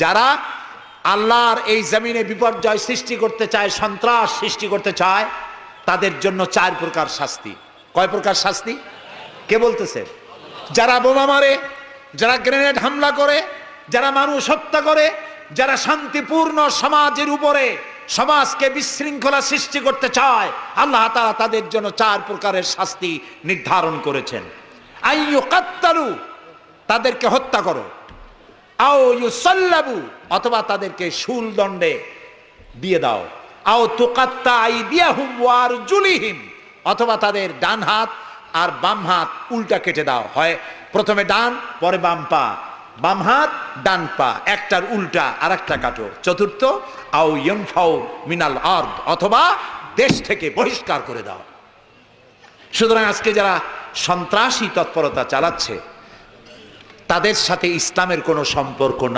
যারা আল্লাহর এই জমিনে বিপর্যয় সৃষ্টি করতে চায়, সন্ত্রাস সৃষ্টি করতে চায়, তাদের জন্য 4 প্রকার শাস্তি। কয় প্রকার শাস্তি? কে বলতেছে? যারা বোমা মারে, যারা গ্রেনেড হামলা করে, যারা মানুষ হত্যা করে, যারা শান্তিপূর্ণ সমাজের উপরে সমাজকে বিশৃঙ্খলা সৃষ্টি করতে চায়, আল্লাহ তাআলা তাদের জন্য 4 প্রকারের শাস্তি নির্ধারণ করেছেন। আইয়ুকাত্তালু, তাদেরকে হত্যা করো, আও ইউসাল্লাবু, অথবা তাদেরকে শুল দণ্ডে দিয়ে দাও, আও তুকাত্তা আইদিয়াহুম ওয়া আরজুলিহিম, অথবা তাদের ডান হাত আর বাম হাত উল্টা কেটে দাও। হয় প্রথমে ডান, পরে বাম পা, বাম হাত ডান পা, একটার উল্টা আর একটা কাটো। চতুর্থ, আও ইউনফাউ মিনাল আরদ, অথবা দেশ থেকে বহিষ্কার করে দাও। সুতরাং আজকে যারা সন্ত্রাসী তৎপরতা চালাচ্ছে, তাদের সাথে ইসলামের কোনো সম্পর্ক না।